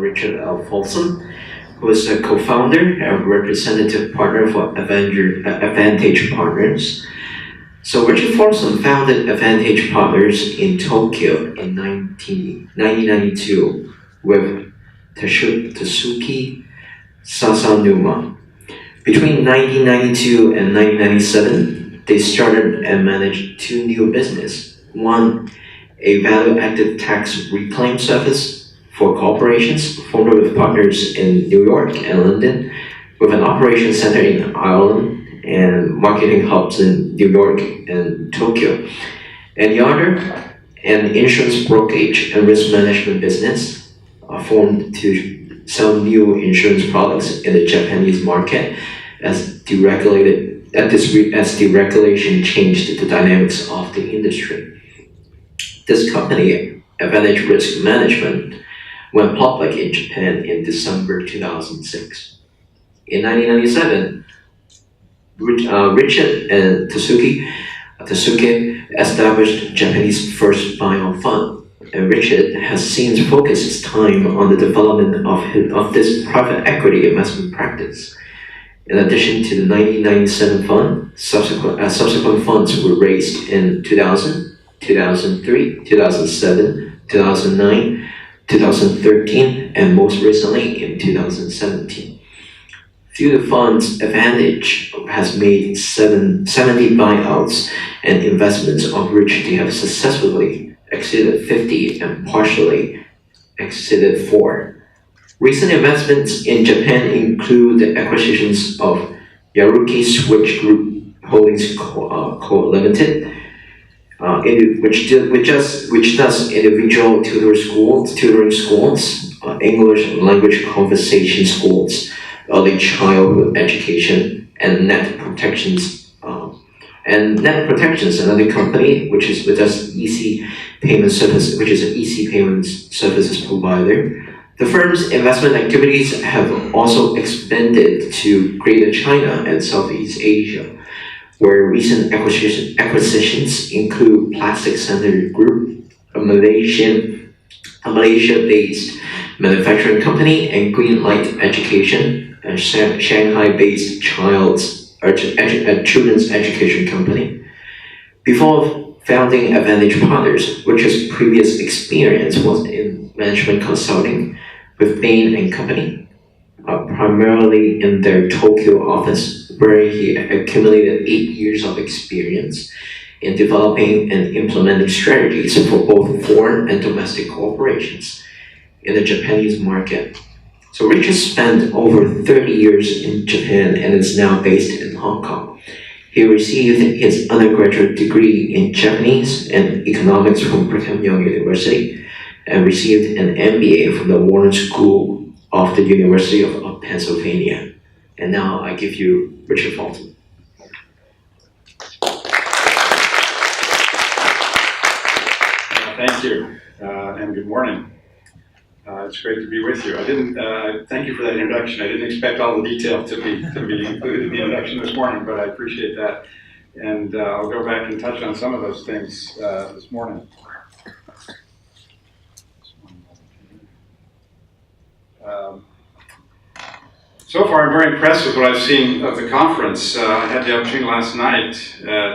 Richard L. Folsom, who is a co-founder and representative partner for Advantage Partners. So Richard Folsom founded Advantage Partners in Tokyo in 1992 with Taisuke Sasanuma. Between 1992 and 1997, they started and managed two new businesses. One, a value-added tax reclaim service for corporations, formed with partners in New York and London, with an operation center in Ireland and marketing hubs in New York and Tokyo. And the other, an insurance brokerage and risk management business, formed to sell new insurance products in the Japanese market as deregulation changed the dynamics of the industry. This company, Advantage Risk Management, went public in Japan in December 2006. In 1997, Richard and Taisuke established Japanese first buyout fund, and Richard has since focused his time on the development of this private equity investment practice. In addition to the 1997 fund, subsequent funds were raised in 2000, 2003, 2007, 2009, 2013, and most recently in 2017. Through the fund's Advantage has made 70 buyouts and investments, of which they have successfully exited 50 and partially exited 4. Recent investments in Japan include the acquisitions of Yaruki Switch Group Holdings Co. Limited, which does individual tutoring schools, English language conversation schools, early childhood education, and Net Protections. Another company which does EC payment service, which is an EC payment services provider. The firm's investment activities have also expanded to Greater China and Southeast Asia, where recent acquisitions include Plastic Center Group, a Malaysia-based manufacturing company, and Greenlight Education, a Shanghai-based children's education company. Before founding Advantage Partners, which his previous experience was in management consulting with Bain Company, primarily in their Tokyo office, where he accumulated 8 years of experience in developing and implementing strategies for both foreign and domestic corporations in the Japanese market. So Richard spent over 30 years in Japan and is now based in Hong Kong. He received his undergraduate degree in Japanese and economics from Brigham Young University and received an MBA from the Wharton School of the University of Pennsylvania. And now I give you Richard Folsom. Thank you, and good morning. It's great to be with you. Thank you for that introduction. I didn't expect all the detail to be included in the introduction this morning, but I appreciate that. And I'll go back and touch on some of those things this morning. So far, I'm very impressed with what I've seen of the conference. I had the opportunity last night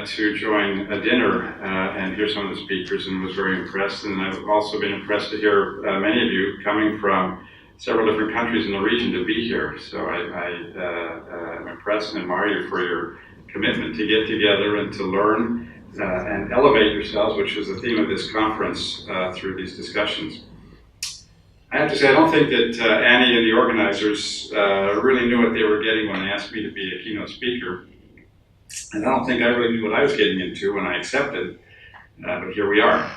to join a dinner and hear some of the speakers, and was very impressed. And I've also been impressed to hear many of you coming from several different countries in the region to be here. So I'm impressed and admire you for your commitment to get together and to learn and elevate yourselves, which is the theme of this conference through these discussions. I have to say, I don't think that Annie and the organizers really knew what they were getting when they asked me to be a keynote speaker. And I don't think I really knew what I was getting into when I accepted, but here we are.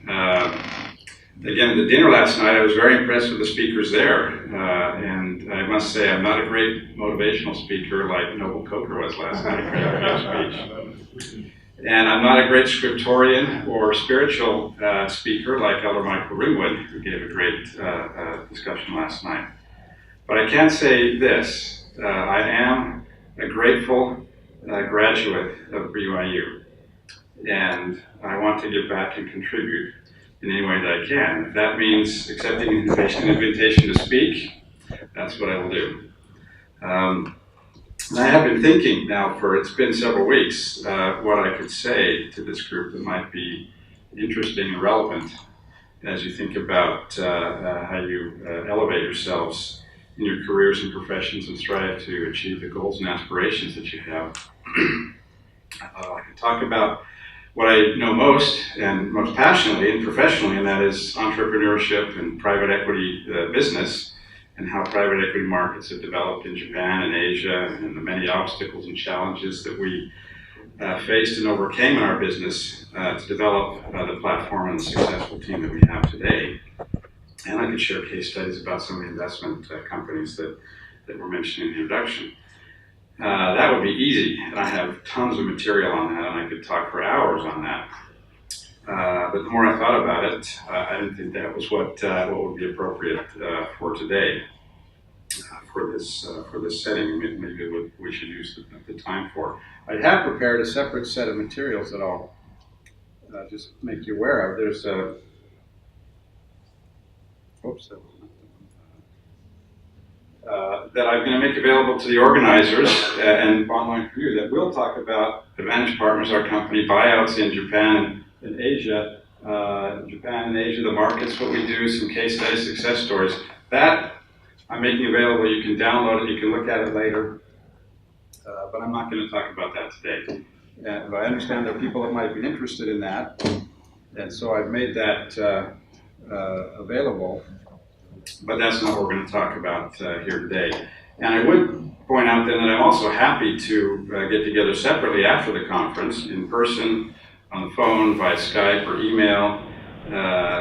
Again, at the dinner last night, I was very impressed with the speakers there. And I must say, I'm not a great motivational speaker like Noble Coker was last night for that speech. And I'm not a great scriptorian or spiritual speaker like Elder Michael Ringwood, who gave a great discussion last night. But I can say this, I am a grateful graduate of BYU, and I want to give back and contribute in any way that I can. If that means accepting an invitation to speak, that's what I will do. And I have been thinking now it's been several weeks, what I could say to this group that might be interesting and relevant as you think about how you elevate yourselves in your careers and professions and strive to achieve the goals and aspirations that you have. I can talk about what I know most and most passionately and professionally, and that is entrepreneurship and private equity business, and how private equity markets have developed in Japan and Asia, and the many obstacles and challenges that we faced and overcame in our business to develop the platform and the successful team that we have today. And I could share case studies about some of the investment companies that were mentioned in the introduction. That would be easy, and I have tons of material on that, and I could talk for hours on that. But the more I thought about it, I didn't think that was what would be appropriate for today, for this setting. Maybe we should use the time for. I have prepared a separate set of materials that I'll just make you aware of. There's a that I'm going to make available to the organizers and online for you, that will talk about Advantage Partners, our company, buyouts in Japan and Asia. Japan and Asia, the markets, what we do, some case studies, success stories. That I'm making available. You can download it. You can look at it later. But I'm not going to talk about that today. But I understand there are people that might be interested in that. And so I've made that available. But that's not what we're going to talk about here today. And I would point out then that I'm also happy to get together separately after the conference, in person, on the phone, via Skype or email,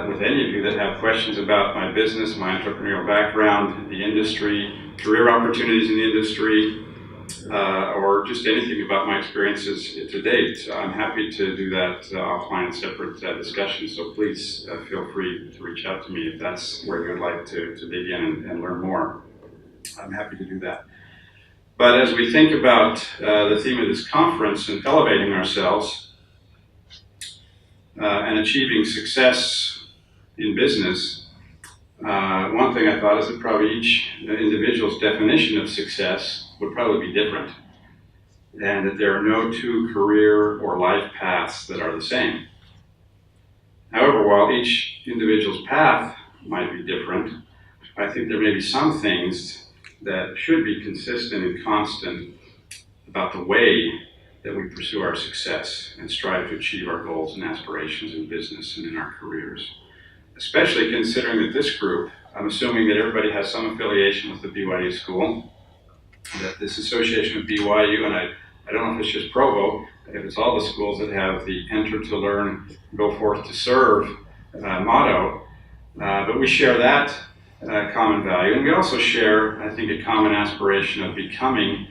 with any of you that have questions about my business, my entrepreneurial background, the industry, career opportunities in the industry, or just anything about my experiences to date. I'm happy to do that offline in separate discussions, so please feel free to reach out to me if that's where you would like to dig in and learn more. I'm happy to do that. But as we think about the theme of this conference and elevating ourselves and achieving success in business, one thing I thought is that probably each individual's definition of success would probably be different, and that there are no two career or life paths that are the same. However, while each individual's path might be different, I think there may be some things that should be consistent and constant about the way that we pursue our success and strive to achieve our goals and aspirations in business and in our careers. Especially considering that this group, I'm assuming that everybody has some affiliation with the BYU school, that this association with BYU, and I don't know if it's just Provo, if it's all the schools that have the enter to learn, go forth to serve motto, but we share that common value, and we also share, I think, a common aspiration of becoming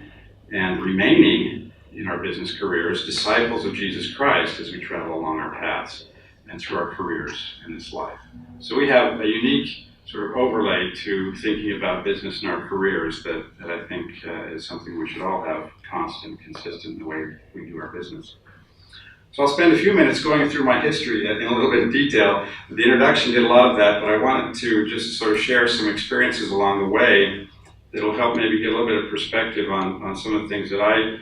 and remaining in our business careers disciples of Jesus Christ as we travel along our paths and through our careers in this life. So we have a unique sort of overlay to thinking about business and our careers that I think is something we should all have constant, consistent in the way we do our business. So I'll spend a few minutes going through my history in a little bit of detail. The introduction did a lot of that, but I wanted to just sort of share some experiences along the way that'll help maybe get a little bit of perspective on some of the things that I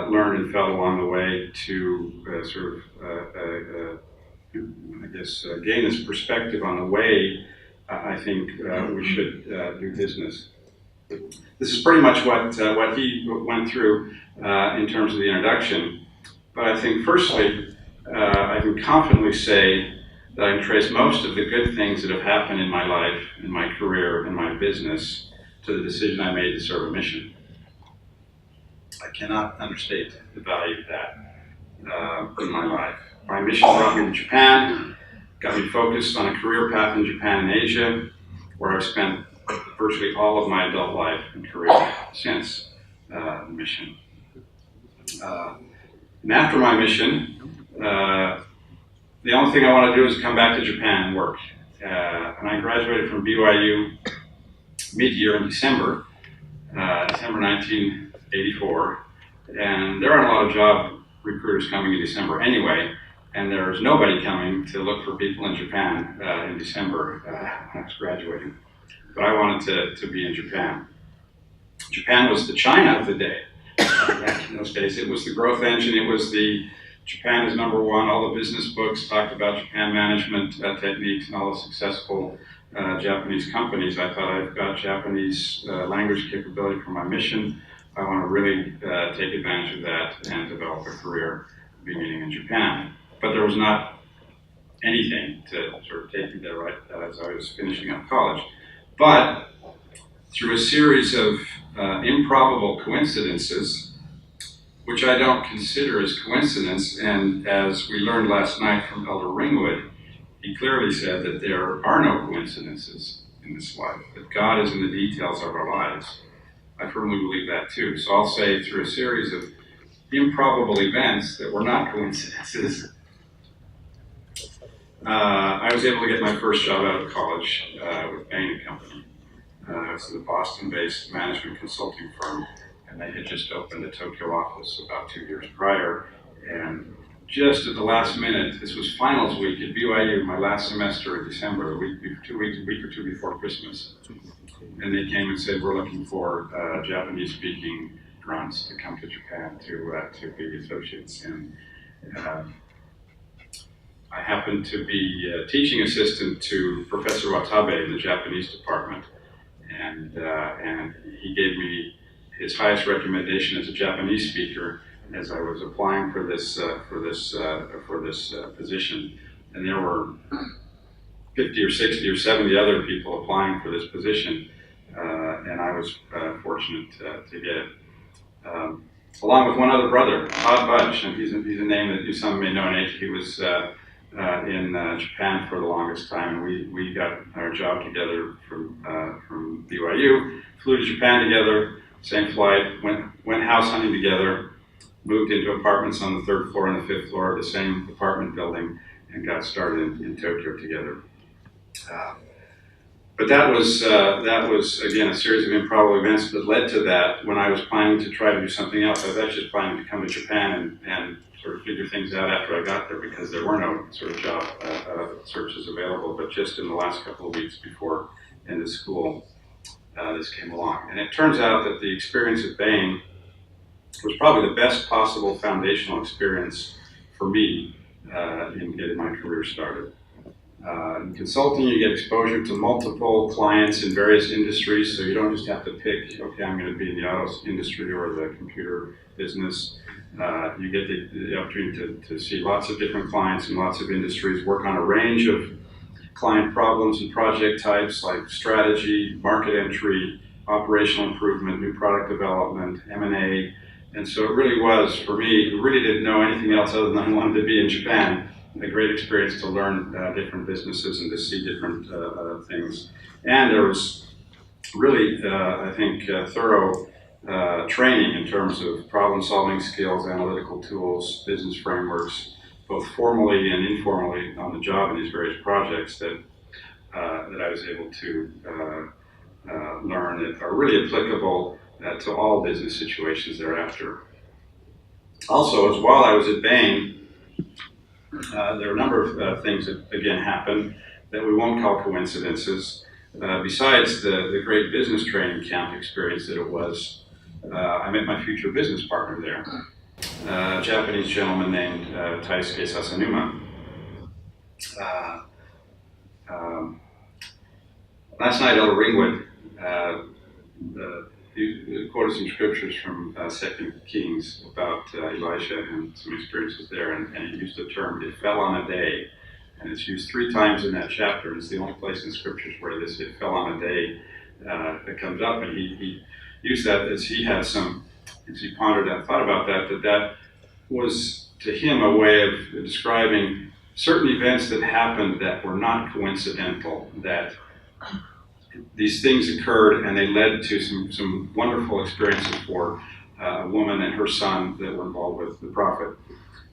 learned and felt along the way to gain this perspective on the way I think we should do business. This is pretty much what he went through in terms of the introduction. But I think firstly, I can confidently say that I can trace most of the good things that have happened in my life, in my career, in my business, to the decision I made to serve a mission. I cannot understate the value of that in my life. My mission brought me to Japan, got me focused on a career path in Japan and Asia, where I've spent virtually all of my adult life and career since the mission. And after my mission, the only thing I want to do is come back to Japan and work. And I graduated from BYU mid-year in December 1984. And there aren't a lot of job recruiters coming in December anyway. and there was nobody coming to look for people in Japan in December when I was graduating. But I wanted to be in Japan. Japan was the China of the day. Back in those days, it was the growth engine. It was the Japan is number one. All the business books talked about Japan management techniques and all the successful Japanese companies. I thought, I've got Japanese language capability for my mission. I want to really take advantage of that and develop a career beginning in Japan. But there was not anything to sort of take me there right as I was finishing up college. But through a series of improbable coincidences, which I don't consider as coincidence, and as we learned last night from Elder Ringwood, he clearly said that there are no coincidences in this life, that God is in the details of our lives. I firmly believe that too. So I'll say through a series of improbable events that were not coincidences, I was able to get my first job out of college with Bain Company. It's a Boston-based management consulting firm, and they had just opened a Tokyo office about 2 years prior. And just at the last minute, this was finals week at BYU, my last semester in December, a week or two before Christmas. And they came and said, we're looking for Japanese-speaking grunts to come to Japan to be associates. And I happened to be a teaching assistant to Professor Watabe in the Japanese department. And he gave me his highest recommendation as a Japanese speaker as I was applying for this position. And there were 50 or 60 or 70 other people applying for this position, and I was fortunate to get it. Along with one other brother, Todd Budge, and he's a name that you some may know. He was in Japan for the longest time, and we got our job together from BYU, flew to Japan together, same flight, went house hunting together, moved into apartments on the 3rd floor and the 5th floor of the same apartment building, and got started in Tokyo together. But that was again a series of improbable events that led to that. When I was planning to try to do something else, I was actually planning to come to Japan and sort of figure things out after I got there, because there were no sort of job searches available. But just in the last couple of weeks before end of school, this came along. And it turns out that the experience at Bain was probably the best possible foundational experience for me in getting my career started. In consulting, you get exposure to multiple clients in various industries, so you don't just have to pick, okay, I'm going to be in the auto industry or the computer business. You get the opportunity to see lots of different clients in lots of industries, work on a range of client problems and project types like strategy, market entry, operational improvement, new product development, M&A. And so it really was, for me, who really didn't know anything else other than I wanted to be in Japan, a great experience to learn different businesses and to see different things. And there was really, I think, thorough training in terms of problem-solving skills, analytical tools, business frameworks, both formally and informally on the job in these various projects that I was able to learn that are really applicable to all business situations thereafter. Also, as while I was at Bain, there are a number of things that, again, happened that we won't call coincidences. Besides the great business training camp experience that it was, I met my future business partner there, a Japanese gentleman named Taisuke Sasanuma. Last night, Elder Ringwood he quoted some scriptures from 2 Kings about Elisha and some experiences there, and he used the term, it fell on a day. And it's used 3 times in that chapter. It's the only place in the scriptures where this it fell on a day that comes up. And he used that as he had some, as he pondered and thought about that was to him a way of describing certain events that happened that were not coincidental, that these things occurred and they led to some wonderful experiences for a woman and her son that were involved with the prophet.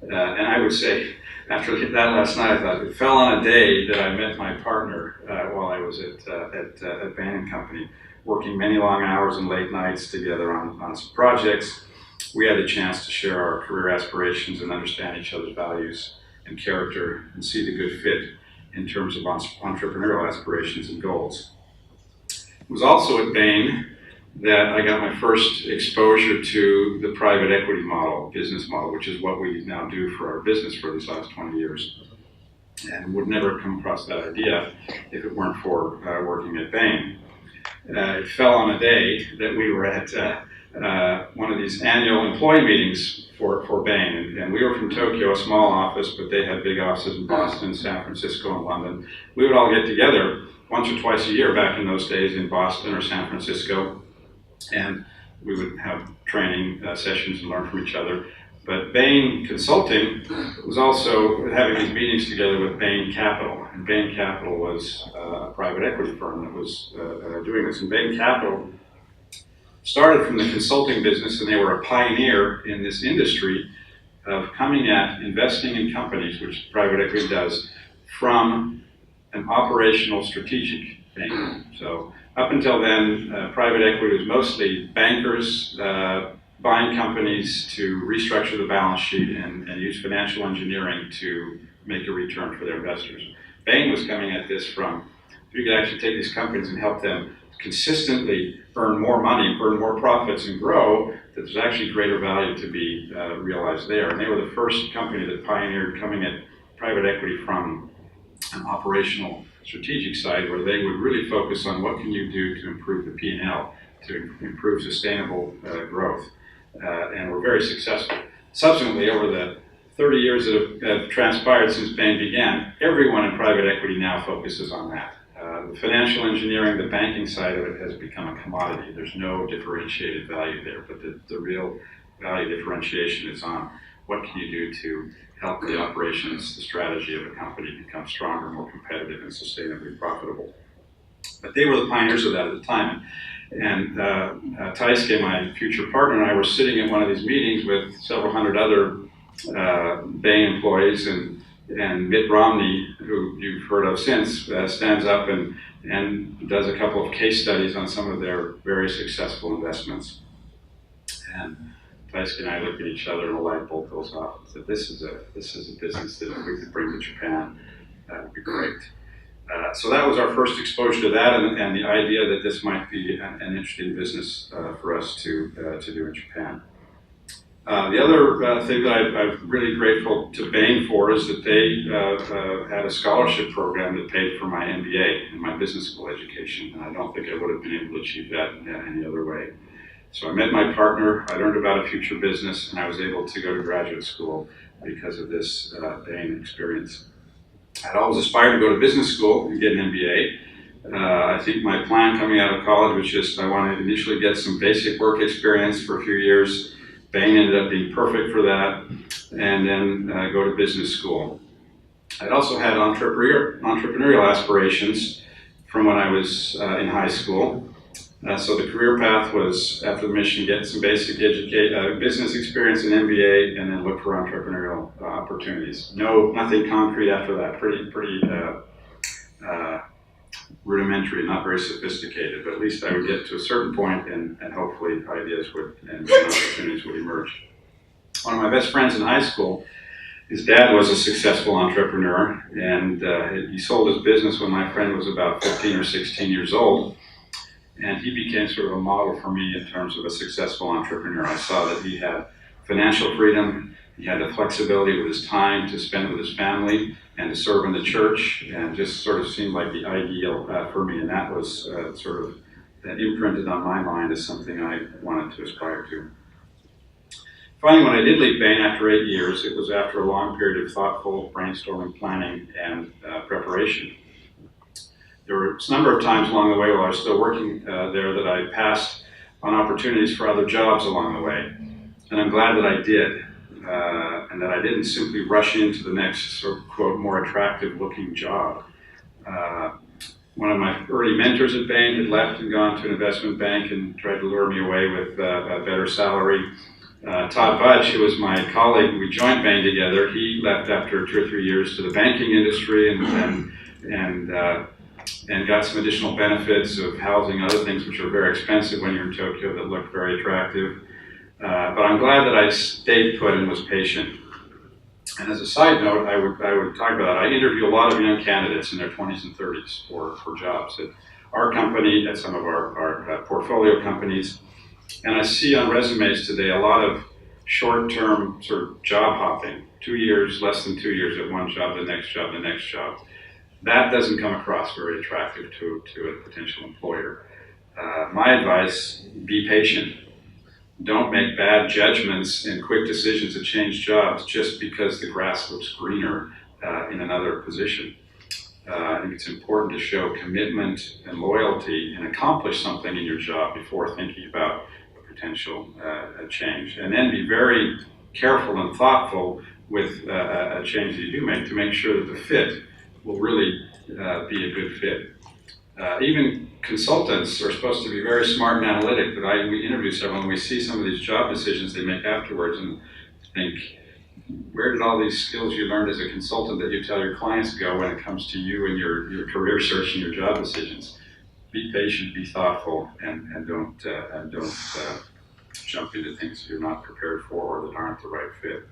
And I would say, after that last night, I thought it fell on a day that I met my partner while I was at Bain Company, working many long hours and late nights together on some projects. We had a chance to share our career aspirations and understand each other's values and character and see the good fit in terms of entrepreneurial aspirations and goals. It was also at Bain that I got my first exposure to the private equity model, business model, which is what we now do for our business for these last 20 years. And would never have come across that idea if it weren't for working at Bain. It fell on a day that we were at one of these annual employee meetings for Bain. And we were from Tokyo, a small office, but they had big offices in Boston, San Francisco, and London. We would all get together once or twice a year back in those days in Boston or San Francisco. And we would have training sessions and learn from each other. But Bain Consulting was also having these meetings together with Bain Capital. And Bain Capital was a private equity firm that was doing this. And Bain Capital started from the consulting business, and they were a pioneer in this industry of coming at investing in companies, which private equity does, from an operational strategic thing. So up until then, private equity was mostly bankers buying companies to restructure the balance sheet and use financial engineering to make a return for their investors. Bain was coming at this from, if you could actually take these companies and help them consistently earn more money, earn more profits, and grow, that there's actually greater value to be realized there. And they were the first company that pioneered coming at private equity from an operational strategic side, where they would really focus on what can you do to improve the P&L, to improve sustainable growth. And were very successful. Subsequently, over the 30 years that have transpired since Bain began, everyone in private equity now focuses on that. The financial engineering, the banking side of it has become a commodity. There's no differentiated value there, but the real value differentiation is on what can you do to help the operations, the strategy of a company become stronger, more competitive, and sustainably profitable. But they were the pioneers of that at the time. And Taisuke, my future partner, and I were sitting at one of these meetings with several hundred other Bain employees, and Mitt Romney, who you've heard of since, stands up and does a couple of case studies on some of their very successful investments. And Taisuke and I looked at each other, and a light bulb goes off and said, this is a business that if we could bring to Japan, that would be great. So that was our first exposure to that, and the idea that this might be an interesting business for us to do in Japan. The other thing that I'm really grateful to Bain for is that they had a scholarship program that paid for my MBA and my business school education, and I don't think I would have been able to achieve that any other way. So I met my partner, I learned about a future business, and I was able to go to graduate school because of this Bain experience. I'd always aspired to go to business school and get an MBA. I think my plan coming out of college was just I wanted to initially get some basic work experience for a few years. Bain ended up being perfect for that, and then go to business school. I'd also had entrepreneurial aspirations from when I was in high school. So the career path was, after the mission, get some basic business experience and MBA, and then look for entrepreneurial opportunities. Nothing concrete after that. Pretty rudimentary, not very sophisticated, but at least I would get to a certain point, and hopefully ideas and opportunities would emerge. One of my best friends in high school, his dad was a successful entrepreneur, and he sold his business when my friend was about 15 or 16 years old. And he became sort of a model for me in terms of a successful entrepreneur. I saw that he had financial freedom, he had the flexibility with his time to spend with his family and to serve in the church, and just sort of seemed like the ideal for me. And that was that imprinted on my mind as something I wanted to aspire to. Finally, when I did leave Bain after 8 years, it was after a long period of thoughtful brainstorming, planning, and preparation. There were a number of times along the way while I was still working there that I passed on opportunities for other jobs along the way. And I'm glad that I did, and that I didn't simply rush into the next sort of, quote, more attractive looking job. One of my early mentors at Bain had left and gone to an investment bank and tried to lure me away with a better salary. Todd Budge, who was my colleague, we joined Bain together. He left after 2 or 3 years to the banking industry and got some additional benefits of housing and other things which are very expensive when you're in Tokyo that looked very attractive. But I'm glad that I stayed put and was patient. And as a side note, I would talk about that. I interview a lot of young candidates in their 20s and 30s for jobs at our company, at some of our portfolio companies. And I see on resumes today a lot of short-term sort of job hopping, 2 years, less than 2 years at one job, the next job, the next job. That doesn't come across very attractive to a potential employer. My advice, be patient. Don't make bad judgments and quick decisions to change jobs just because the grass looks greener in another position. I think it's important to show commitment and loyalty and accomplish something in your job before thinking about a potential change. And then be very careful and thoughtful with a change that you do make to make sure that the fit will really be a good fit. Even consultants are supposed to be very smart and analytic, but we interview several and we see some of these job decisions they make afterwards and think, where did all these skills you learned as a consultant that you tell your clients go when it comes to you and your career search and your job decisions? Be patient, be thoughtful, and don't jump into things you're not prepared for or that aren't the right fit.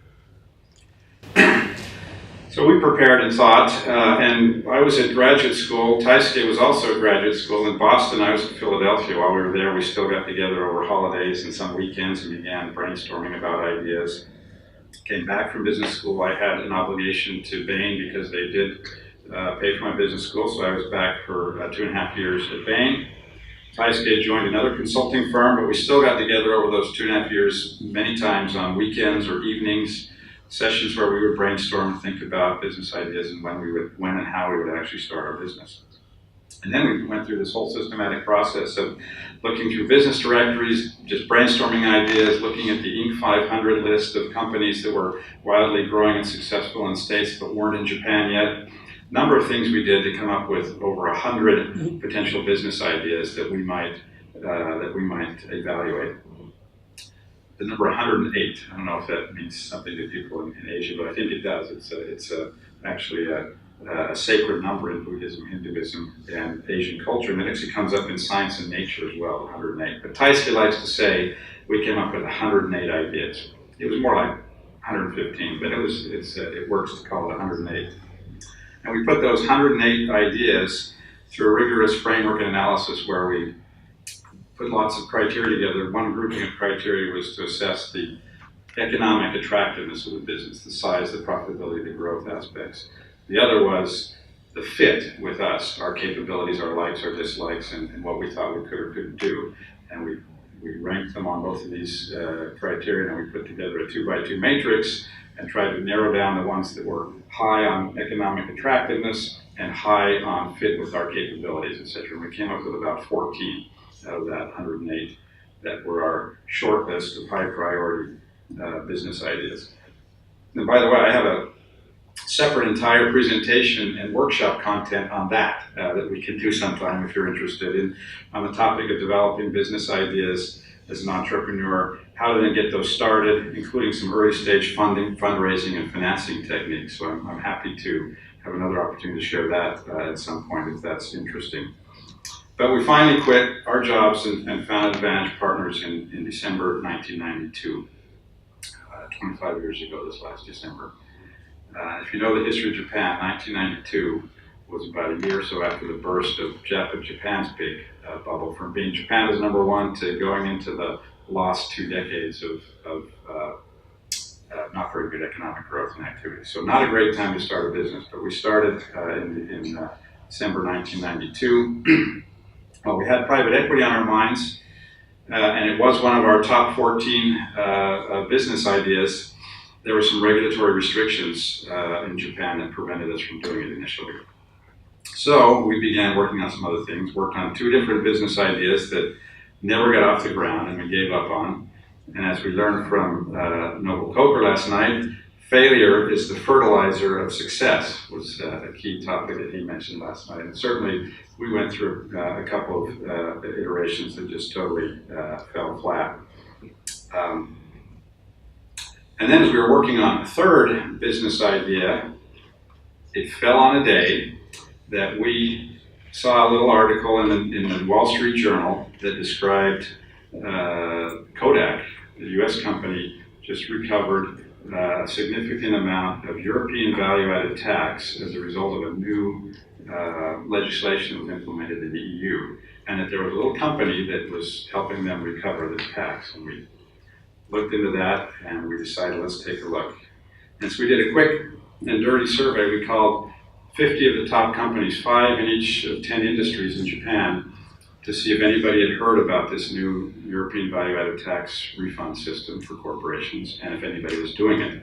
So we prepared and thought, and I was at graduate school. Taisuke was also at graduate school in Boston. I was in Philadelphia. While we were there, we still got together over holidays and some weekends and began brainstorming about ideas. Came back from business school. I had an obligation to Bain because they did pay for my business school, so I was back for 2.5 years at Bain. Taisuke joined another consulting firm, but we still got together over those 2.5 years many times on weekends or evenings, sessions where we would brainstorm and think about business ideas and when and how we would actually start our business. And then we went through this whole systematic process of looking through business directories, just brainstorming ideas, looking at the Inc. 500 list of companies that were wildly growing and successful in states but weren't in Japan yet. Number of things we did to come up with over 100 potential business ideas that we might evaluate. The number 108, I don't know if that means something to people in Asia, but I think it does. It's actually a sacred number in Buddhism, Hinduism, and Asian culture, and it actually comes up in science and nature as well, 108. But Taisuke likes to say we came up with 108 ideas. It was more like 115, but it works to call it 108. And we put those 108 ideas through a rigorous framework and analysis where we put lots of criteria together. One grouping of criteria was to assess the economic attractiveness of the business, the size, the profitability, the growth aspects. The other was the fit with us, our capabilities, our likes, our dislikes, and what we thought we could or couldn't do. And we ranked them on both of these criteria, and we put together a 2x2 matrix and tried to narrow down the ones that were high on economic attractiveness and high on fit with our capabilities, etc. And we came up with about 14 out of that 108 that were our short list of high priority business ideas. And by the way, I have a separate entire presentation and workshop content on that we can do sometime if you're interested in, on the topic of developing business ideas as an entrepreneur, how to then get those started, including some early stage funding, fundraising, and financing techniques. So I'm happy to have another opportunity to share that at some point if that's interesting. But we finally quit our jobs and founded Advantage Partners in December 1992, 25 years ago this last December. If you know the history of Japan, 1992 was about a year or so after the burst of Japan's big bubble, from being Japan as number one to going into the lost 2 decades of not very good economic growth and activity. So not a great time to start a business, but we started in December 1992. Well, we had private equity on our minds, and it was one of our top 14 business ideas. There were some regulatory restrictions in Japan that prevented us from doing it initially. So we began working on some other things, worked on 2 different business ideas that never got off the ground and we gave up on. And as we learned from Noble Coker last night, failure is the fertilizer of success was a key topic that he mentioned last night. And certainly we went through a couple of iterations that just totally fell flat. And then as we were working on a third business idea, it fell on a day that we saw a little article in the Wall Street Journal that described Kodak, the US company, just recovered a significant amount of European value-added tax as a result of a new legislation that was implemented in the EU, and that there was a little company that was helping them recover this tax. And we looked into that, and we decided, let's take a look. And so we did a quick and dirty survey. We called 50 of the top companies, 5 in each of 10 industries in Japan, to see if anybody had heard about this new European value-added tax refund system for corporations, and if anybody was doing it.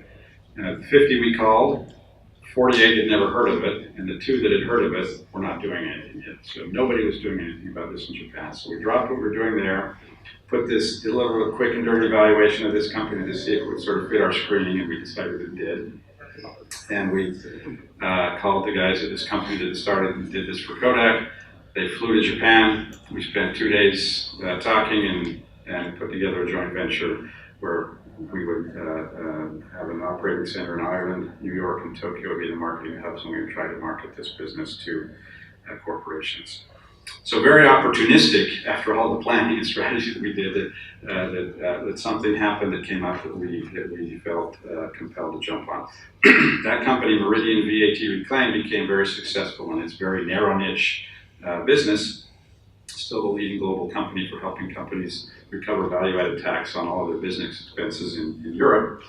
And the 50 we called, 48 had never heard of it, and the 2 that had heard of it were not doing anything yet. So nobody was doing anything about this in Japan. So we dropped what we were doing there, did a little quick and dirty evaluation of this company to see if it would sort of fit our screening, and we decided it did. And we called the guys at this company that started and did this for Kodak. They flew to Japan. We spent 2 days talking and put together a joint venture where we would have an operating center in Ireland, New York, and Tokyo would be the marketing hubs, and we would try to market this business to corporations. So very opportunistic after all the planning and strategy that we did, that something happened that came up that we felt compelled to jump on. That company, Meridian VAT Reclaim, became very successful in its very narrow niche business, still the leading global company for helping companies recover value-added tax on all of their business expenses in Europe,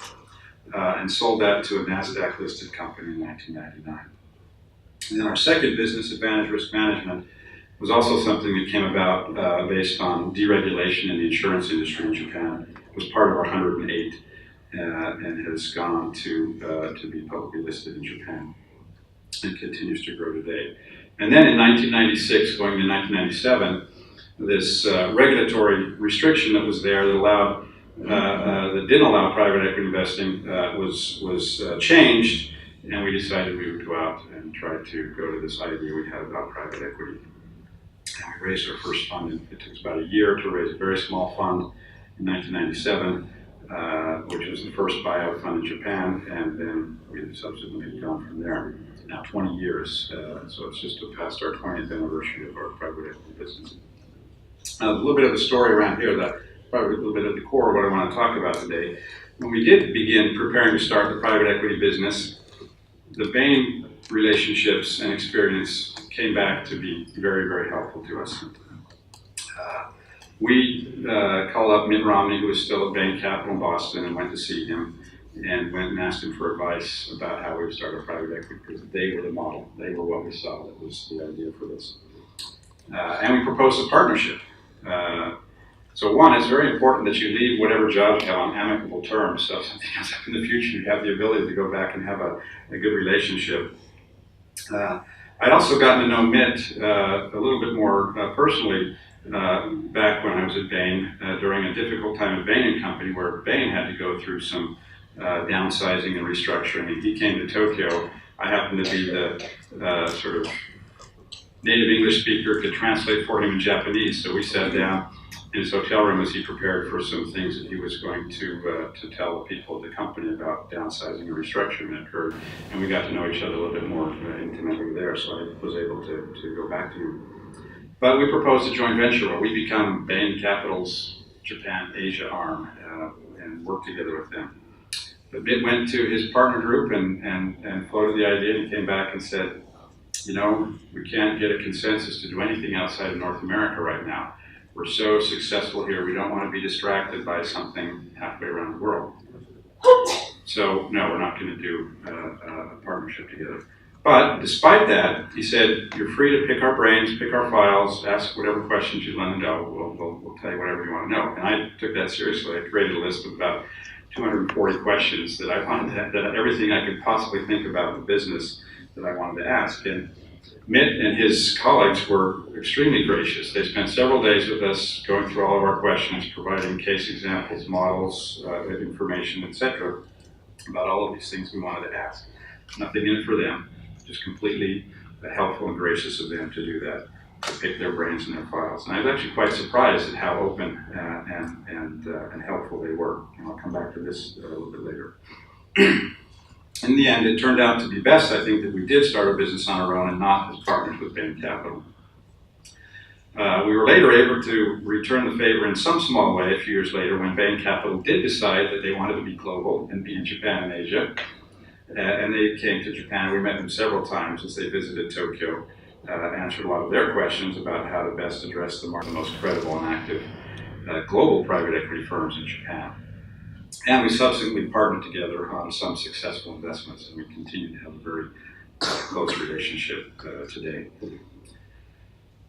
and sold that to a NASDAQ-listed company in 1999. And then our second business, Advantage Risk Management, was also something that came about based on deregulation in the insurance industry in Japan. It was part of our 108 and has gone to be publicly listed in Japan and continues to grow today. And then in 1996, going to 1997, this regulatory restriction that was there that allowed that didn't allow private equity investing was changed, and we decided we would go out and try to go to this idea we had about private equity. And we raised our first fund. It took us about a year to raise a very small fund in 1997, which was the first buyout fund in Japan, and then we've subsequently gone from there. Now 20 years, so it's just past our 20th anniversary of our private equity business. A little bit of the story around here, probably a little bit of the core of what I want to talk about today. When we did begin preparing to start the private equity business, the Bain relationships and experience came back to be very, very helpful to us. We called up Mitt Romney, who was still at Bain Capital in Boston, and went to see him and went and asked him for advice about how we would start a private equity, because they were the model. They were what we saw that was the idea for this. And we proposed a partnership. So one, it's very important that you leave whatever job you have on amicable terms, so if something comes up in the future, you have the ability to go back and have a good relationship. I'd also gotten to know Mitt a little bit more personally back when I was at Bain, during a difficult time at Bain Company, where Bain had to go through some downsizing and restructuring, and he came to Tokyo. I happened to be the sort of native English speaker, could translate for him in Japanese, so we sat down in his hotel room as he prepared for some things that he was going to tell the people of the company about downsizing and restructuring that occurred, and we got to know each other a little bit more intimately there, so I was able to go back to him. But we proposed a joint venture where we become Bain Capital's Japan Asia arm and work together with them. But Mitt went to his partner group and floated the idea, and he came back and said, you know, we can't get a consensus to do anything outside of North America right now. We're so successful here, we don't want to be distracted by something halfway around the world. So, no, we're not going to do a partnership together. But despite that, he said, you're free to pick our brains, pick our files, ask whatever questions you want to know. We'll tell you whatever you want to know. And I took that seriously. I created a list of about 240 questions that I wanted that everything I could possibly think about in the business that I wanted to ask. And Mitt and his colleagues were extremely gracious. They spent several days with us going through all of our questions, providing case examples, models, information, etc. about all of these things we wanted to ask. Nothing in it for them, just completely helpful and gracious of them to do that, to pick their brains and their files. And I was actually quite surprised at how open and helpful they were. And I'll come back to this a little bit later. In the end, it turned out to be best, I think, that we did start a business on our own and not as partners with Bain Capital. We were later able to return the favor in some small way a few years later when Bain Capital did decide that they wanted to be global and be in Japan and Asia. And they came to Japan. We met them several times as they visited Tokyo, answered a lot of their questions about how to best address the most credible and active global private equity firms in Japan. And we subsequently partnered together on some successful investments, and we continue to have a very close relationship today.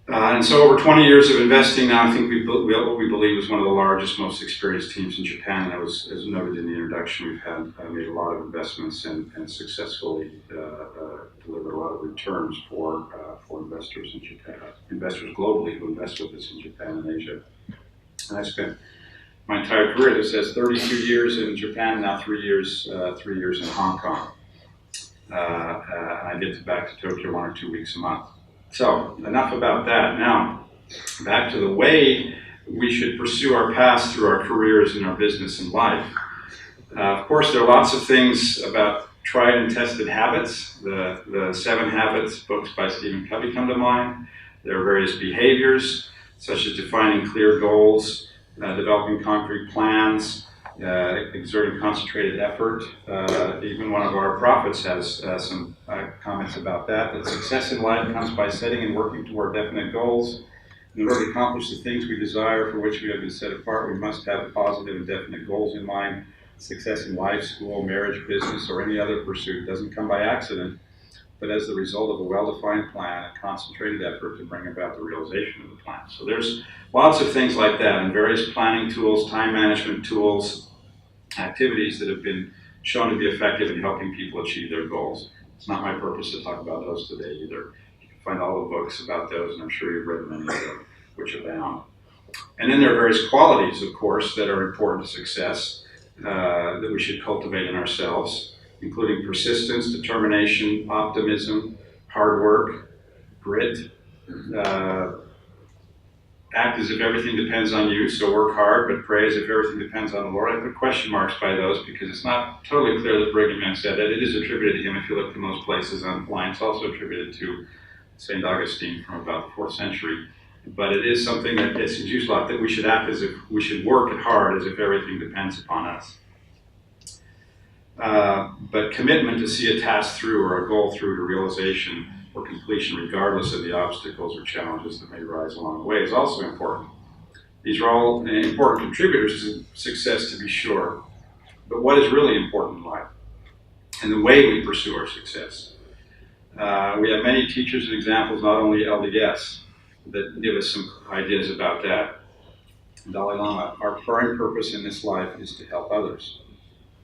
And so over 20 years of investing now, I think we built what we believe is one of the largest, most experienced teams in Japan. And as noted in the introduction, we've made a lot of investments and successfully delivered a lot of returns for investors in Japan, investors globally who invest with us in Japan and Asia. And I spent my entire career, this says 32 years in Japan, now 3 years in Hong Kong. I get back to Tokyo 1 or 2 weeks a month. So, enough about that. Now, back to the way we should pursue our paths through our careers and our business and life. Of course, there are lots of things about tried and tested habits. The 7 Habits books by Stephen Covey come to mind. There are various behaviors, such as defining clear goals, developing concrete plans, exerting concentrated effort. Even one of our prophets has some comments about that success in life comes by setting and working toward definite goals. In order to accomplish the things we desire for which we have been set apart, we must have positive and definite goals in mind. Success in life, school, marriage, business, or any other pursuit doesn't come by accident, but as the result of a well-defined plan and concentrated effort to bring about the realization of the plan. So there's lots of things like that, and various planning tools, time management tools, activities that have been shown to be effective in helping people achieve their goals. It's not my purpose to talk about those today either. You can find all the books about those, and I'm sure you've read many of them, which abound. And then there are various qualities, of course, that are important to success that we should cultivate in ourselves, including persistence, determination, optimism, hard work, grit, act as if everything depends on you, so work hard, but pray as if everything depends on the Lord. I put question marks by those because it's not totally clear that Brigham Young said that. It is attributed to him if you look in most places online. It's also attributed to St. Augustine from about the 4th century. But it is something that gets used a lot, that we should act as if we should work hard as if everything depends upon us. But commitment to see a task through or a goal through to realization or completion, regardless of the obstacles or challenges that may rise along the way, is also important. These are all important contributors to success, to be sure. But what is really important in life and the way we pursue our success? We have many teachers and examples, not only LDS, that give us some ideas about that. Dalai Lama, our prime purpose in this life is to help others.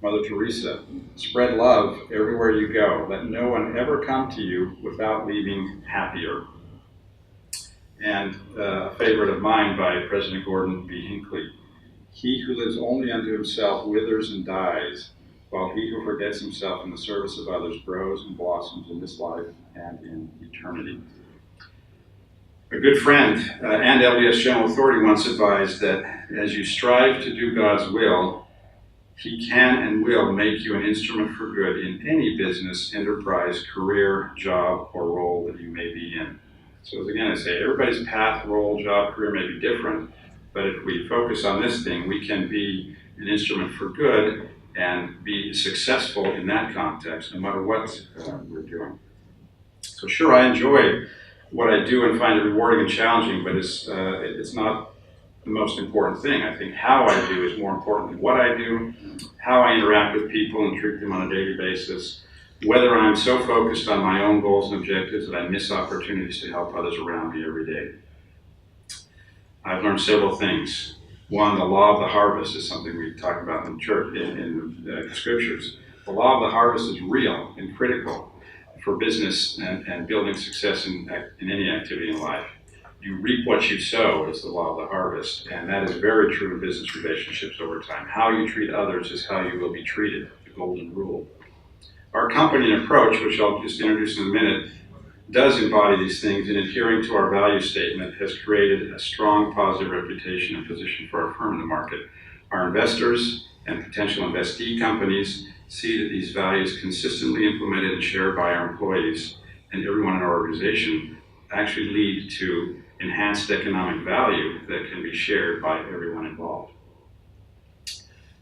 Mother Teresa, spread love everywhere you go. Let no one ever come to you without leaving happier. And a favorite of mine by President Gordon B. Hinckley, he who lives only unto himself withers and dies, while he who forgets himself in the service of others grows and blossoms in this life and in eternity. A good friend and LDS General Authority once advised that as you strive to do God's will, He can and will make you an instrument for good in any business, enterprise, career, job, or role that you may be in. So again, I say everybody's path, role, job, career may be different, but if we focus on this thing, we can be an instrument for good and be successful in that context, no matter what we're doing. So sure, I enjoy what I do and find it rewarding and challenging, but it's not the most important thing. I think how I do is more important than what I do, how I interact with people and treat them on a daily basis, whether I'm so focused on my own goals and objectives that I miss opportunities to help others around me every day. I've learned several things. One, the law of the harvest is something we talk about in church, in the scriptures. The law of the harvest is real and critical for business and building success in any activity in life. You reap what you sow is the law of the harvest, and that is very true in business relationships over time. How you treat others is how you will be treated, the golden rule. Our company and approach, which I'll just introduce in a minute, does embody these things, and adhering to our value statement has created a strong positive reputation and position for our firm in the market. Our investors and potential investee companies see that these values consistently implemented and shared by our employees and everyone in our organization actually lead to enhanced economic value that can be shared by everyone involved.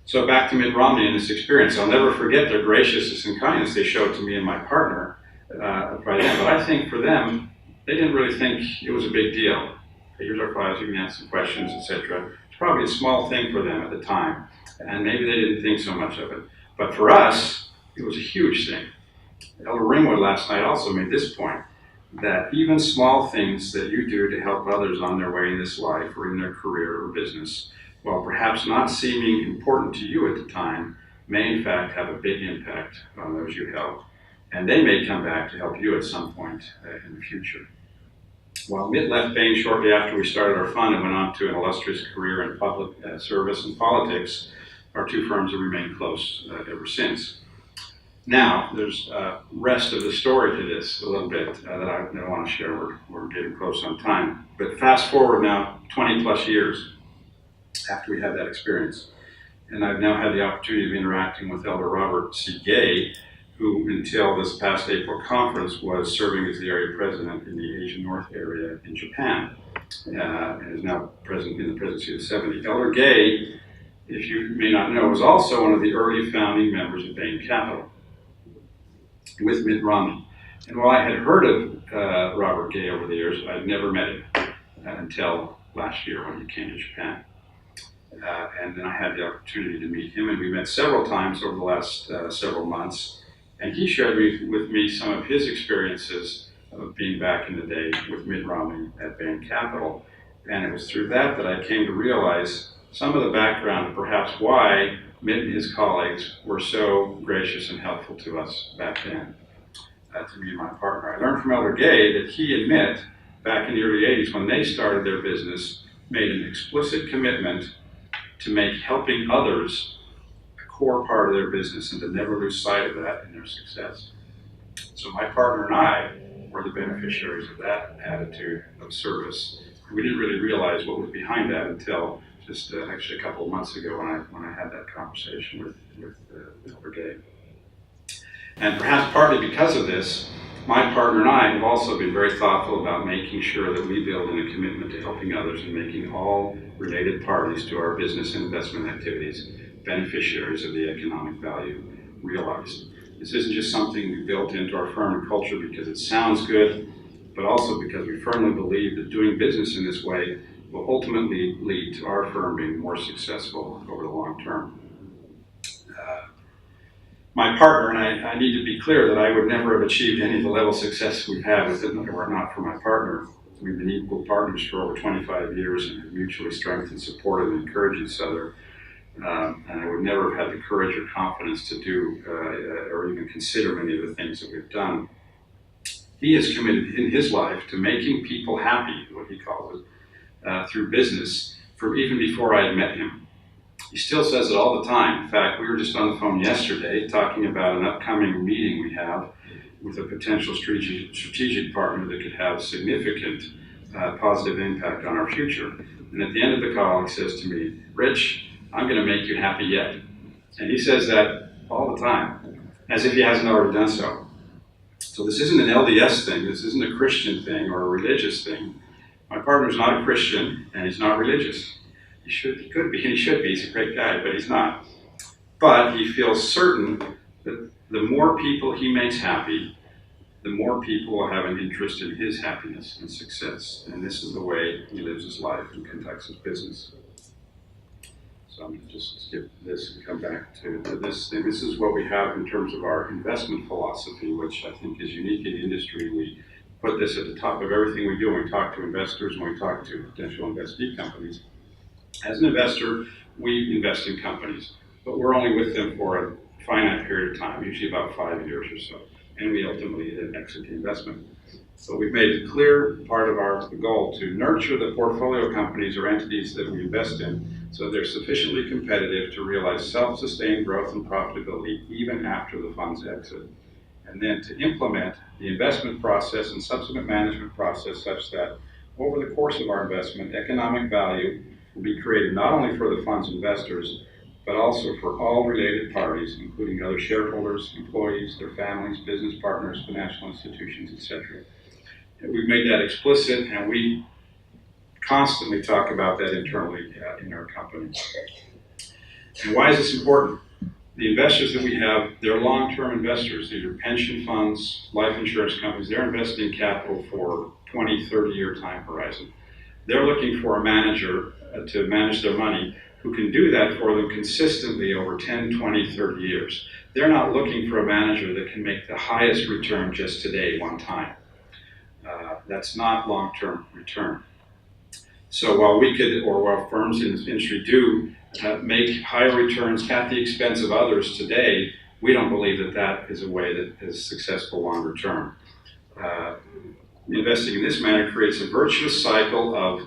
So back to Mitt Romney and this experience. I'll never forget their graciousness and kindness they showed to me and my partner by then. But I think for them, they didn't really think it was a big deal. Here's our files, you can ask some questions, etc. It's probably a small thing for them at the time, and maybe they didn't think so much of it. But for us, it was a huge thing. Elder Ringwood last night also made this point, that even small things that you do to help others on their way in this life or in their career or business, while perhaps not seeming important to you at the time, may in fact have a big impact on those you help. And they may come back to help you at some point in the future. While Mitt left Bain shortly after we started our fund and went on to an illustrious career in public service and politics, our two firms have remained close ever since. Now, there's rest of the story to this a little bit that I want to share. We're getting close on time. But fast forward now 20 plus years after we had that experience. And I've now had the opportunity of interacting with Elder Robert C. Gay, who until this past April conference was serving as the area president in the Asian North area in Japan, and is now present in the presidency of the 70. Elder Gay, if you may not know, was also one of the early founding members of Bain Capital with Mitt Romney. And while I had heard of Robert Gay over the years, I'd never met him until last year when he came to Japan. And then I had the opportunity to meet him, and we met several times over the last several months. And he shared with me some of his experiences of being back in the day with Mitt Romney at Bain Capital. And it was through that that I came to realize some of the background and perhaps why Mitt and his colleagues were so gracious and helpful to us back then, to me and my partner. I learned from Elder Gay that he and Mitt, back in the early 80s when they started their business, made an explicit commitment to make helping others core part of their business and to never lose sight of that in their success. So my partner and I were the beneficiaries of that attitude of service. We didn't really realize what was behind that until just actually a couple of months ago when I had that conversation with Elder Gay. And perhaps partly because of this, my partner and I have also been very thoughtful about making sure that we build in a commitment to helping others and making all related parties to our business and investment activities beneficiaries of the economic value realized. This isn't just something we built into our firm and culture because it sounds good, but also because we firmly believe that doing business in this way will ultimately lead to our firm being more successful over the long term. My partner, and I need to be clear that I would never have achieved any of the level of success we've had if it were not for my partner. We've been equal partners for over 25 years and have mutually strengthened, supported, and encouraged each other. And I would never have had the courage or confidence to do or even consider many of the things that we've done. He is committed in his life to making people happy, what he calls it, through business, from even before I had met him. He still says it all the time. In fact, we were just on the phone yesterday talking about an upcoming meeting we have with a potential strategic partner that could have significant positive impact on our future. And at the end of the call, he says to me, "Rich, I'm going to make you happy yet." And he says that all the time, as if he hasn't already done so. So this isn't an LDS thing, this isn't a Christian thing or a religious thing. My partner's not a Christian, and he's not religious. He could be, and he should be, he's a great guy, but he's not. But he feels certain that the more people he makes happy, the more people will have an interest in his happiness and success. And this is the way he lives his life and conducts his business. So I'm going to just skip this and come back to this thing. This is what we have in terms of our investment philosophy, which I think is unique in the industry. We put this at the top of everything we do when we talk to investors, when we talk to potential investee companies. As an investor, we invest in companies, but we're only with them for a finite period of time, usually about 5 years or so, and we ultimately then exit the investment. So we've made it clear part of our goal to nurture the portfolio companies or entities that we invest in so they're sufficiently competitive to realize self-sustained growth and profitability even after the funds exit. And then to implement the investment process and subsequent management process such that over the course of our investment, economic value will be created not only for the fund's investors, but also for all related parties, including other shareholders, employees, their families, business partners, financial institutions, etc. And we've made that explicit, and we constantly talk about that internally in our company. And why is this important? The investors that we have, they're long-term investors. These are pension funds, life insurance companies. They're investing capital for 20, 30-year time horizon. They're looking for a manager to manage their money who can do that for them consistently over 10, 20, 30 years. They're not looking for a manager that can make the highest return just today, one time. That's not long-term return. So while we could, or while firms in this industry do make higher returns at the expense of others today, we don't believe that that is a way that is successful longer term. Investing in this manner creates a virtuous cycle of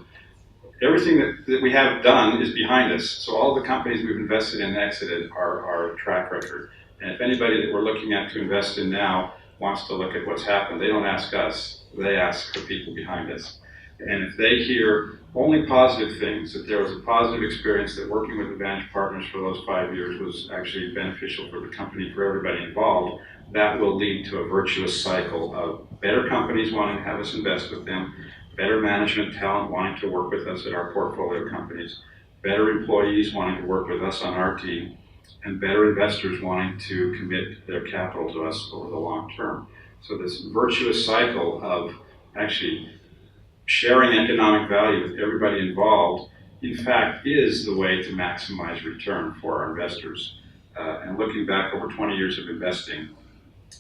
everything that we have done is behind us. So all the companies we've invested in and exited are our track record. And if anybody that we're looking at to invest in now wants to look at what's happened, they don't ask us, they ask the people behind us. And if they hear only positive things, that there was a positive experience, that working with Advantage Partners for those 5 years was actually beneficial for the company, for everybody involved, that will lead to a virtuous cycle of better companies wanting to have us invest with them, better management talent wanting to work with us at our portfolio companies, better employees wanting to work with us on our team, and better investors wanting to commit their capital to us over the long term. So this virtuous cycle of actually sharing economic value with everybody involved, in fact, is the way to maximize return for our investors. And looking back over 20 years of investing,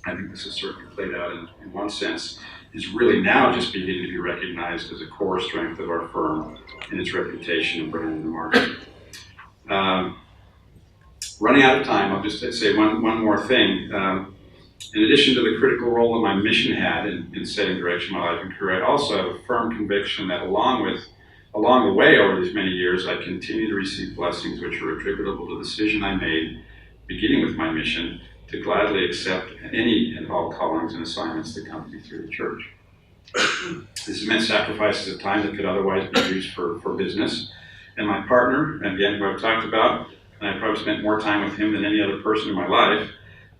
I think this has certainly played out in one sense, is really now just beginning to be recognized as a core strength of our firm and its reputation and brand in the market. Running out of time, I'll just say one more thing. In addition to the critical role that my mission had in setting direction in my life and career, I also have a firm conviction that along the way over these many years, I continue to receive blessings which are attributable to the decision I made, beginning with my mission, to gladly accept any and all callings and assignments that come to me through the church. This has meant sacrifices of time that could otherwise be used for business. And my partner, again, who I've talked about, and I probably spent more time with him than any other person in my life,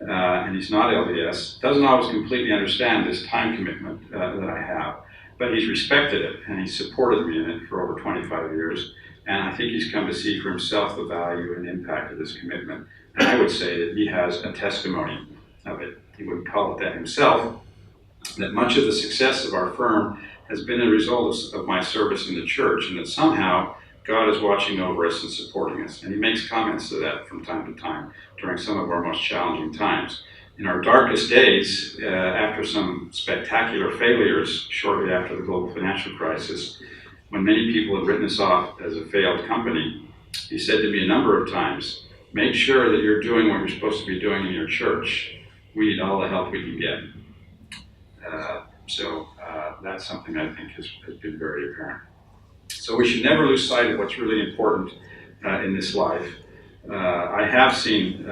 and he's not LDS, doesn't always completely understand this time commitment that I have. But he's respected it, and he's supported me in it for over 25 years. And I think he's come to see for himself the value and impact of this commitment. And I would say that he has a testimony of it. He wouldn't call it that himself, that much of the success of our firm has been a result of my service in the church, and that somehow God is watching over us and supporting us. And he makes comments to that from time to time during some of our most challenging times. In our darkest days, after some spectacular failures shortly after the global financial crisis, when many people had written us off as a failed company, he said to me a number of times, make sure that you're doing what you're supposed to be doing in your church. We need all the help we can get. So that's something I think has been very apparent. So we should never lose sight of what's really important in this life. I have seen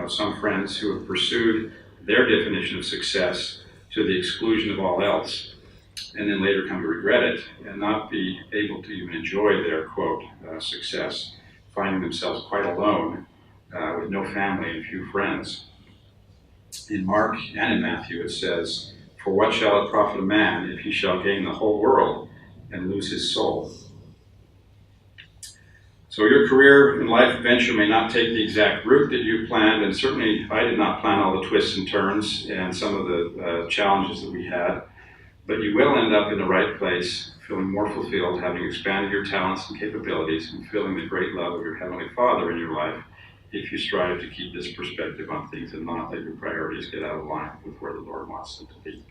some friends who have pursued their definition of success to the exclusion of all else, and then later come to regret it and not be able to even enjoy their, quote, success, finding themselves quite alone with no family and few friends. In Mark and in Matthew it says, for what shall it profit a man if he shall gain the whole world and lose his soul? So your career and life adventure may not take the exact route that you planned, and certainly I did not plan all the twists and turns and some of the challenges that we had, but you will end up in the right place, feeling more fulfilled, having expanded your talents and capabilities, and feeling the great love of your Heavenly Father in your life if you strive to keep this perspective on things and not let your priorities get out of line with where the Lord wants them to be.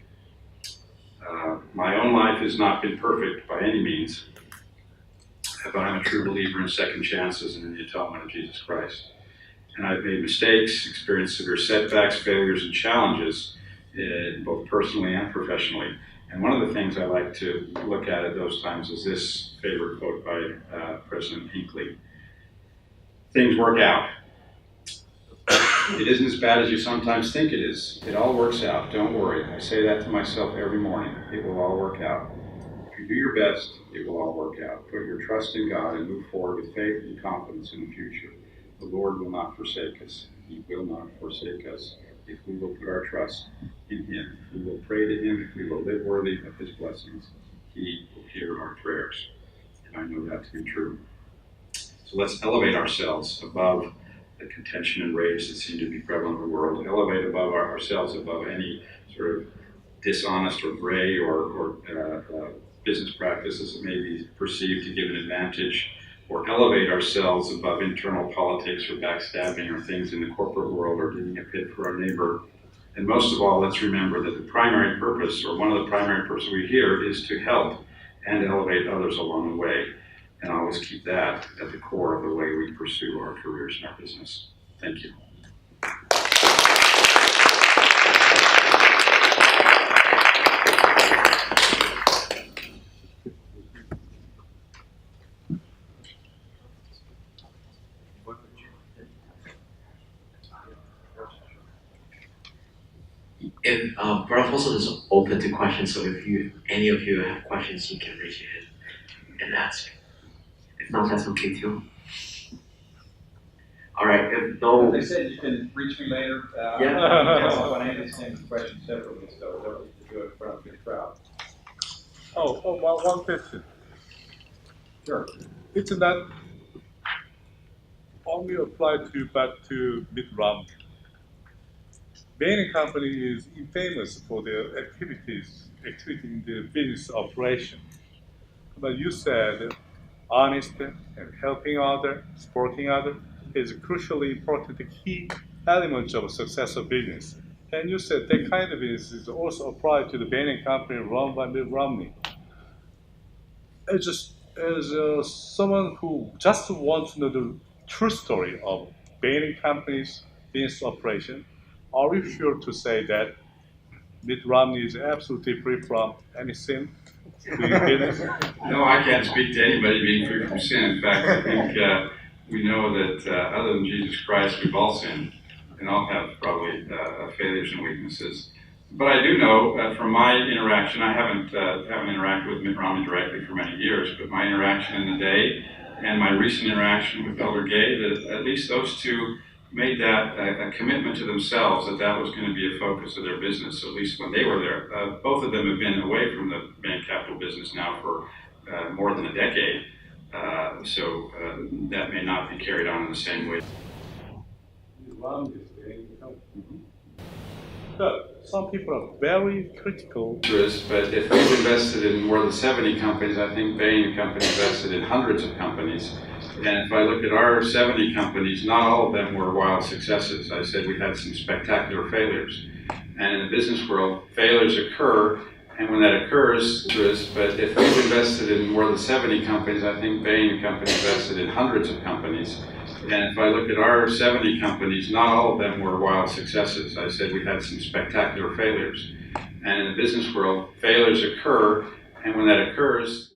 My own life has not been perfect by any means, but I'm a true believer in second chances and in the atonement of Jesus Christ. And I've made mistakes, experienced severe setbacks, failures, and challenges, both personally and professionally. And one of the things I like to look at those times is this favorite quote by President Hinckley. Things work out. It isn't as bad as you sometimes think it is. It all works out. Don't worry. I say that to myself every morning. It will all work out. If you do your best, it will all work out. Put your trust in God and move forward with faith and confidence in the future. The Lord will not forsake us. He will not forsake us if we will put our trust in Him. If we will pray to Him, if we will live worthy of His blessings, He will hear our prayers. I know that to be true. So let's elevate ourselves above the contention and rage that seem to be prevalent in the world, elevate above ourselves above any sort of dishonest or gray or business practices that may be perceived to give an advantage, or elevate ourselves above internal politics or backstabbing or things in the corporate world or giving a pit for our neighbor. And most of all, let's remember that the primary purpose, or one of the primary purposes we hear, is to help and elevate others along the way. And always keep that at the core of the way we pursue our careers and our business. Thank you. If Brother Folsom is open to questions, so if any of you have questions, you can raise your hand and ask. If not, that's okay too. All right. If no, they said you can reach me later. Yeah. I understand the question separately, so I don't need to do it in front of the crowd. One question. Sure. It's not only applied to but to Mitt Romney. Bain Company is infamous for their activities in the business operation. But you said honest and helping others, supporting others is crucially important key element of a successful business. And you said that kind of business is also applied to the Bain Company run by Mitt Romney. As someone who just wants to know the true story of Bain Company's business operation, are you sure to say that Mitt Romney is absolutely free from any sin? No, I can't speak to anybody being free from sin. In fact, I think we know that other than Jesus Christ, we've all sinned and all have probably failures and weaknesses. But I do know from my interaction, I haven't interacted with Mitt Romney directly for many years, but my interaction in the day and my recent interaction with Elder Gay, that at least those two made that a commitment to themselves that was going to be a focus of their business, at least when they were there. Both of them have been away from the Bain Capital business now for more than a decade, so that may not be carried on in the same way. Some people are very critical. But if we've invested in more than 70 companies, I think Bain Company invested in hundreds of companies. And if I look at our 70 companies, not all of them were wild successes. I said we had some spectacular failures. And in the business world, failures occur, and when that occurs, but if we've invested in more than 70 companies, I think Bain Company invested in hundreds of companies. And if I look at our 70 companies, not all of them were wild successes. I said we had some spectacular failures. And in the business world, failures occur, and when that occurs,